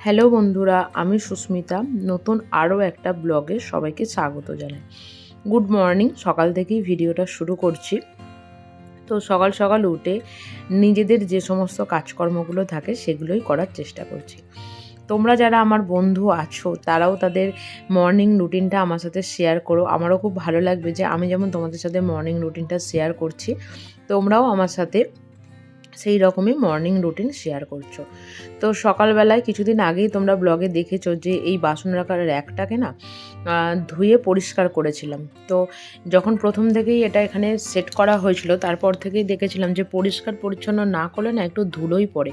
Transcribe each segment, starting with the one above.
Hello বন্ধুরা, আমি সুস্মিতা। নতুন আরও একটা ব্লগে সবাইকে স্বাগত জানাই। Good morning. সকাল থেকেই ভিডিওটা শুরু করছি। তো সকাল সকাল উঠে নিজেদের যে সমস্ত কাজকর্মগুলো থাকে সেগুলোই করার চেষ্টা করছি। তোমরা যারা আমার বন্ধু আছো তারাও তাদের মর্নিং রুটিনটা আমার সাথে শেয়ার করো। আমারও খুব ভালো লাগবে যে আমি যেমন তোমাদের সাথে মর্নিং রুটিনটা শেয়ার করছি, তোমরাও আমার সাথে সেই রকমই মর্নিং রুটিন শেয়ার করছো। তো সকালবেলায় কিছুদিন আগেই তোমরা ব্লগে দেখেছো যে এই বাসন রাখার র্যাকটাকে না ধুয়ে পরিষ্কার করেছিলাম। তো যখন প্রথম থেকেই এটা এখানে সেট করা হয়েছিল তারপর থেকেই দেখেছিলাম যে পরিষ্কার পরিচ্ছন্ন না করলে না একটু ধুলোই পড়ে।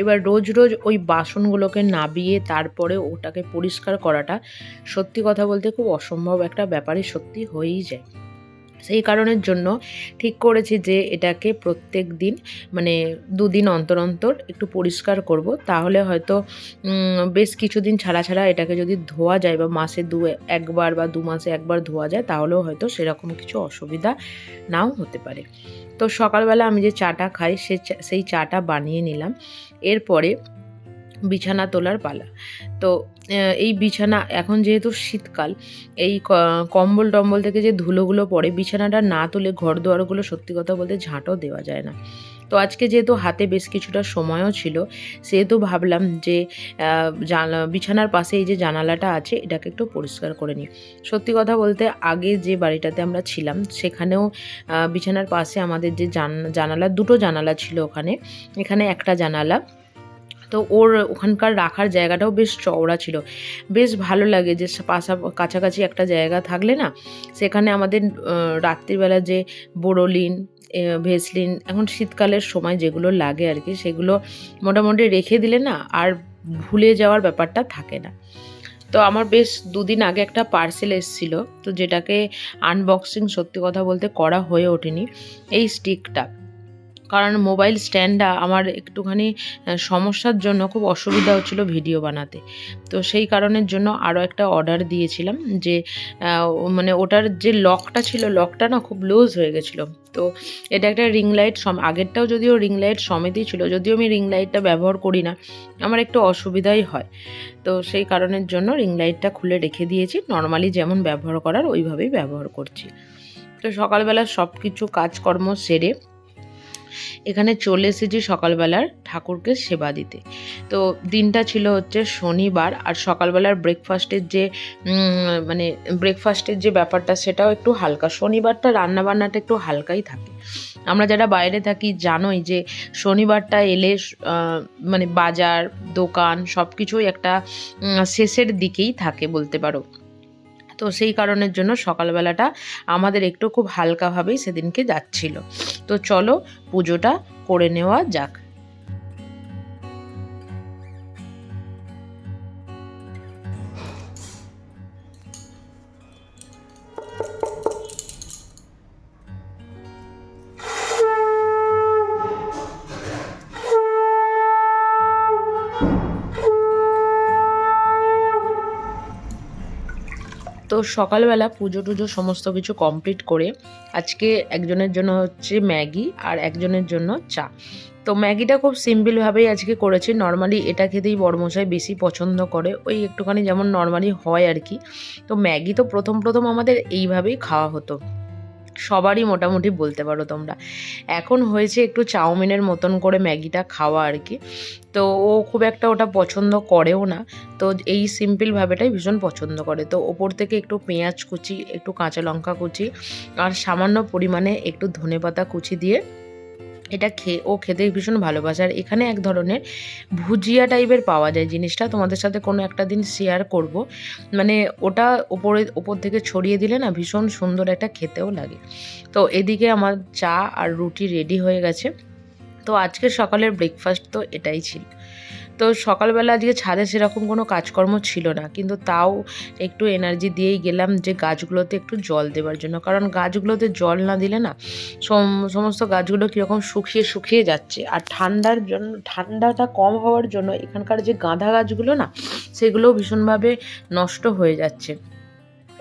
এবার রোজ রোজ ওই বাসনগুলোকে নাবিয়ে তারপরে ওটাকে পরিষ্কার করাটা সত্যি কথা বলতে খুব অসম্ভব একটা ব্যাপারই সত্যি হয়েই যায়। সেই কারণের জন্য ঠিক করেছি যে এটাকে প্রত্যেক দিন মানে দুদিন অন্তর অন্তর একটু পরিষ্কার করব। তাহলে হয়তো বেশ কিছুদিন ছাড়া ছাড়া এটাকে যদি ধোয়া যায় বা মাসে একবার বা 2 মাসে একবার ধোয়া যায় তাহলেও হয়তো সেরকম কিছু অসুবিধা নাও হতে পারে। তো সকালবেলা আমি যে চাটা খাই সেই চাটা বানিয়ে নিলাম। এরপরে বিছানা তোলার পালা। তো এই বিছানা এখন যেহেতু শীতকাল, এই কম্বল টম্বল থেকে যে ধুলোগুলো পড়ে বিছানাটা না তুলে ঘর দুয়ারগুলো সত্যি কথা বলতে ঝাঁটও দেওয়া যায় না। তো আজকে যেহেতু হাতে বেশ কিছুটা সময়ও ছিল, সেহেতু ভাবলাম যে বিছানার পাশে এই যে জানালাটা আছে এটাকে একটু পরিষ্কার করে নিই। সত্যি কথা বলতে আগে যে বাড়িটাতে আমরা ছিলাম সেখানেও বিছানার পাশে আমাদের যে জানালা, দুটো জানালা ছিল ওখানে। এখানে একটা জানালা। তো ওখানকার রাখার জায়গাটাও বেশ চওড়া ছিল। বেশ ভালো লাগে যে কাছাকাছি একটা জায়গা থাকলে না সেখানে আমাদের রাত্রিবেলা যে বোরোলিন, ভেসলিন এখন শীতকালের সময় যেগুলো লাগে আর কি সেগুলো মোটামুটি রেখে দিলে না আর ভুলে যাওয়ার ব্যাপারটা থাকে না। তো আমার বেশ দুদিন আগে একটা পার্সেল এসেছিলো, তো যেটাকে আনবক্সিং সত্যি কথা বলতে করা হয়ে ওঠেনি। এই স্টিকটা, কারণ মোবাইল স্ট্যান্ডটা আমার একটুখানি সমস্যার জন্য খুব অসুবিধা হচ্ছিলো ভিডিও বানাতে। তো সেই কারণের জন্য আরও একটা অর্ডার দিয়েছিলাম যে মানে ওটার যে লকটা ছিল লকটা না খুব লুজ হয়ে গেছিলো। তো এটা একটা রিং লাইট আগেরটাও যদিও রিং লাইট সমেতই ছিল, যদিও আমি রিং লাইটটা ব্যবহার করি না, আমার একটু অসুবিধাই হয়। তো সেই কারণের জন্য রিং লাইটটা খুলে রেখে দিয়েছি, নর্মালি যেমন ব্যবহার করার ওইভাবেই ব্যবহার করছি। তো সকালবেলা সব কিছু কাজকর্ম সেরে এখানে চলে এসেছি সকালবেলার ঠাকুরকে সেবা দিতে। তো দিনটা ছিল হচ্ছে শনিবার, আর সকালবেলার ব্রেকফাস্টের যে ব্যাপারটা সেটাও একটু হালকা। শনিবারটা রান্নাবান্নাটা একটু হালকাই থাকে। আমরা যারা বাইরে থাকি জানোই যে শনিবারটা এলে মানে বাজার দোকান সব কিছুই একটা শেষের দিকেই থাকে বলতে পারো। তো সেই কারণের জন্য সকালবেলাটা আমাদের একটু খুব হালকাভাবেই সেদিনকে যাচ্ছিল। তো চলো পুজোটা করে নেওয়া যাক। তো সকালবেলা পুজো টুজো সমস্ত কিছু কমপ্লিট করে আজকে একজনের জন্য হচ্ছে ম্যাগি আর একজনের জন্য চা। তো ম্যাগিটা খুব সিম্পলভাবেই আজকে করেছি। নর্মালি এটা খেতেই বড়মশাই বেশি পছন্দ করে, ওই একটুখানি যেমন নর্মালি হয় আর কি। তো ম্যাগি তো প্রথম প্রথম আমাদের এইভাবেই খাওয়া হতো, সবারই মোটামুটি বলতে পারো তোমরা। এখন হয়েছে একটু চাউমিনের মতন করে ম্যাগিটা খাওয়া আর কি। তো ও খুব একটা ওটা পছন্দ করেও না, তো এই সিম্পলভাবেটাই ভীষণ পছন্দ করে। তো ওপর থেকে একটু পেঁয়াজ কুচি, একটু কাঁচা লঙ্কা কুচি আর সামান্য পরিমাণে একটু ধনেপাতা কুচি দিয়ে এটা ও খেতে ভীষণ ভালোবাসে। আর এখানে এক ধরনের ভুজিয়া টাইপের পাওয়া যায়, জিনিসটা তোমাদের সাথে কোনো একটা দিন শেয়ার করব। মানে ওটা ওপর থেকে ছড়িয়ে দিলে না ভীষণ সুন্দর একটা খেতেও লাগে। তো এদিকে আমার চা আর রুটি রেডি হয়ে গেছে। তো আজকের সকালের ব্রেকফাস্ট তো এটাই ছিল। তো সকালবেলা আজকে ছাদে সেরকম কোনো কাজকর্ম ছিল না, কিন্তু তাও একটু এনার্জি দিয়েই গেলাম যে গাছগুলোতে একটু জল দেওয়ার জন্য, কারণ গাছগুলোতে জল না দিলে না সমস্ত গাছগুলো কীরকম শুকিয়ে শুকিয়ে যাচ্ছে। আর ঠান্ডাটা কম হওয়ার জন্য এখানকার যে গাঁদা গাছগুলো না সেগুলোও ভীষণভাবে নষ্ট হয়ে যাচ্ছে।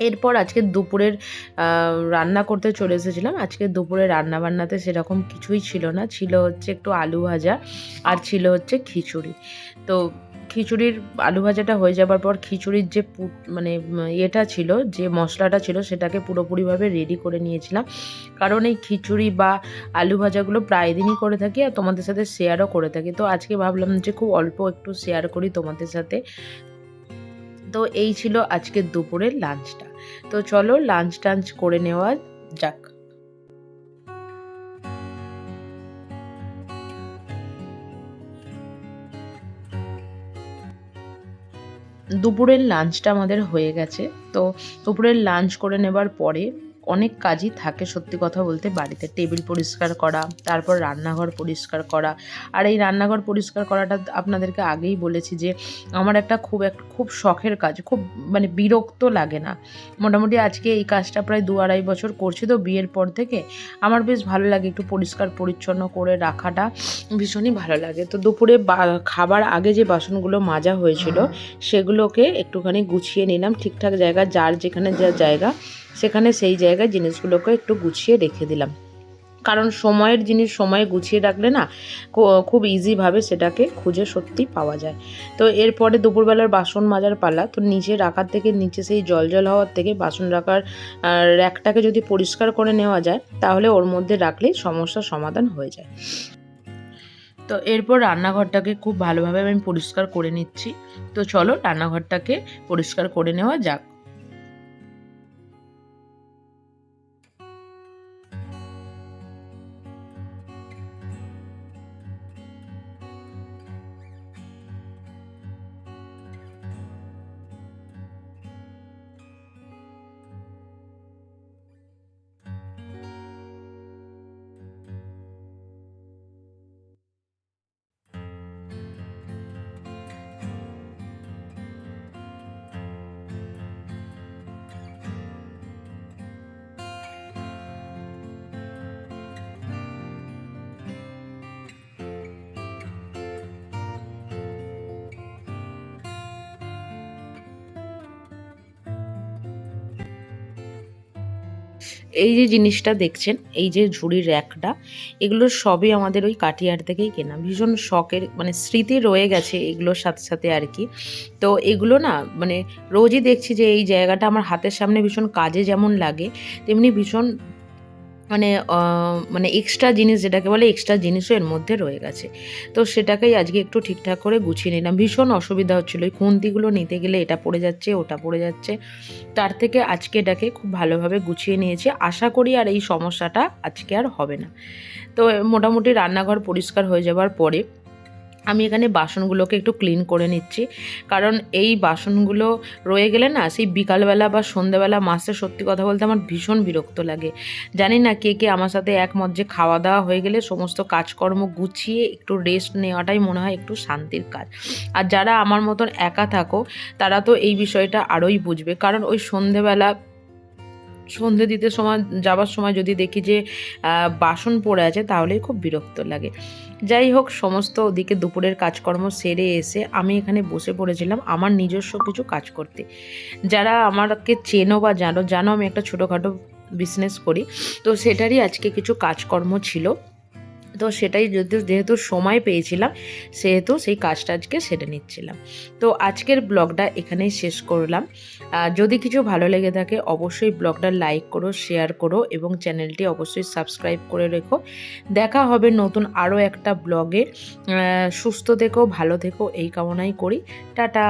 এরপর আজকে দুপুরের রান্না করতে চলে এসেছিলাম। আজকে দুপুরে রান্নাবান্নাতে সেরকম কিছুই ছিল না, ছিল হচ্ছে একটু আলু ভাজা আর ছিল হচ্ছে খিচুড়ি। তো খিচুড়ির আলু ভাজাটা হয়ে যাবার পর খিচুড়ির যে মানে ইয়েটা ছিল, যে মশলাটা ছিল সেটাকে পুরোপুরিভাবে রেডি করে নিয়েছিলাম। কারণ এই খিচুড়ি বা আলু ভাজাগুলো প্রায় দিনই করে থাকি আর তোমাদের সাথে শেয়ারও করে থাকি। তো আজকে ভাবলাম যে খুব অল্প একটু শেয়ার করি তোমাদের সাথে। তো এই ছিল আজকের দুপুরের লাঞ্চটা। তো চলো লাঞ্চ টাঞ্চ করে নেওয়া যাক। দুপুরের লাঞ্চটা আমাদের হয়ে গেছে। তো দুপুরের লাঞ্চ করে নেবার পরে অনেক কাজই থাকে সত্যি কথা বলতে বাড়িতে। টেবিল পরিষ্কার করা, তারপর রান্নাঘর পরিষ্কার করা। আর এই রান্নাঘর পরিষ্কার করাটা আপনাদেরকে আগেই বলেছি যে আমার একটা খুব শখের কাজ, খুব মানে বিরক্ত লাগে না। মোটামুটি আজকে এই কাজটা প্রায় 2-2.5 বছর করছি তো বিয়ের পর থেকে। আমার বেশ ভালো লাগে একটু পরিষ্কার পরিচ্ছন্ন করে রাখাটা, ভীষণই ভালো লাগে। তো দুপুরে খাবার আগে যে বাসনগুলো মাজা হয়েছিল সেগুলোকে একটুখানি গুছিয়ে নিলাম ঠিকঠাক জায়গা, যার যেখানে যা জায়গা সেখানে সেই জায়গায় জিনিসগুলোকে একটু গুছিয়ে রেখে দিলাম। কারণ সময়ের জিনিস সময়ে গুছিয়ে রাখলে না খুব ইজিভাবে সেটাকে খুঁজে সত্যি পাওয়া যায়। তো এরপরে দুপুরবেলার বাসন মাজার পালা। তো নিচে রাখার থেকে, নিচে সেই জল হওয়ার থেকে বাসন রাখার র্যাকটাকে যদি পরিষ্কার করে নেওয়া যায় তাহলে ওর মধ্যে রাখলেই সমস্যার সমাধান হয়ে যায়। তো এরপর রান্নাঘরটাকে খুব ভালোভাবে আমি পরিষ্কার করে নিচ্ছি। তো চলো রান্নাঘরটাকে পরিষ্কার করে নেওয়া যাক। এই যে জিনিসটা দেখছেন, এই যে ঝুড়ির র্যাকটা, এগুলো সবই আমাদের ওই কাঠিয়ার থেকেই কেনা। ভীষণ শখের, মানে স্মৃতি রয়ে গেছে এগুলোর সাথে সাথে আর কি। তো এগুলো না মানে রোজই দেখছি যে এই জায়গাটা আমার হাতের সামনে ভীষণ কাজে যেমন লাগে, তেমনি ভীষণ মানে মানে এক্সট্রা জিনিস, যেটাকে বলে এক্সট্রা জিনিসও এর মধ্যে রয়ে গেছে। তো সেটাকেই আজকে একটু ঠিকঠাক করে গুছিয়ে নিলাম। ভীষণ অসুবিধা হচ্ছিলো, এই খুন্তিগুলো নিতে গেলে এটা পড়ে যাচ্ছে ওটা পড়ে যাচ্ছে। তার থেকে আজকে এটাকে খুব ভালোভাবে গুছিয়ে নিয়েছি। আশা করি আর এই সমস্যাটা আজকে আর হবে না। তো মোটামুটি রান্নাঘর পরিষ্কার হয়ে যাবার পরে আমি এখানে বাসনগুলোকে একটু ক্লিন করে নিচ্ছি। কারণ এই বাসনগুলো রয়ে গেলে না সেই বিকালবেলা বা সন্ধ্যাবেলা মাজতে সত্যি কথা বলতে আমার ভীষণ বিরক্ত লাগে। জানি না কে কে আমার সাথে একমত যে খাওয়া দাওয়া হয়ে গেলে সমস্ত কাজকর্ম গুছিয়ে একটু রেস্ট নেওয়াটাই মনে হয় একটু শান্তির কাজ। আর যারা আমার মতন একা থাকো তারা তো এই বিষয়টা আরোই বুঝবে। কারণ ওই সন্ধে দিতে যাবার সময় যদি দেখি যে বাসন পড়ে আছে তাহলেই খুব বিরক্ত লাগে। যাই হোক, সমস্ত ওদিকে দুপুরের কাজকর্ম সেরে এসে আমি এখানে বসে পড়েছিলাম আমার নিজস্ব কিছু কাজ করতে। যারা আমাকে চেনো বা জানো আমি একটা ছোটোখাটো বিজনেস করি, তো সেটারই আজকে কিছু কাজকর্ম ছিল। তো সেটাই যেহেতু সময় পেয়েছিলাম সেহেতু সেই কাজটা আজকে সেরে নিচ্ছিলাম। তো আজকের ব্লগটা এখানেই শেষ করলাম। যদি কিছু ভালো লেগে থাকে অবশ্যই ব্লগটা লাইক করো, শেয়ার করো এবং চ্যানেলটি অবশ্যই সাবস্ক্রাইব করে রেখো। দেখা হবে নতুন আরও একটা ব্লগে। সুস্থ থেকো, ভালো থেকো এই কামনাই করি। টাটা।